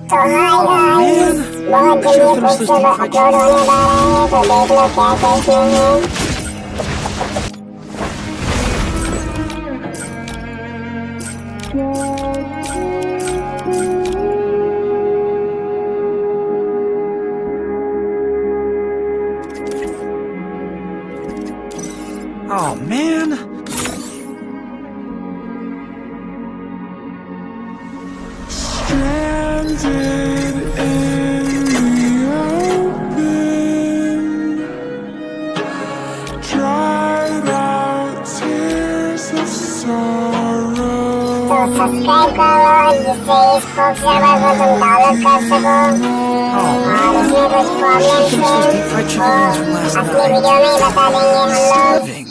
तो hi guys, बहुत जल्दी एपिसोड अपलोड होने वाला है, तो देख लो क्या क्या इसमें है। Oh man! Stranded in the open, dried out tears of sorrow. तो सब्सक्राइब करो जिससे इस प्रॉक्सी सर्वर को तुम डाउनलोड कर सको और इसमें कुछ प्रॉब्लम्स हैं वो अपनी वीडियो में ही बता देंगे हम लोग।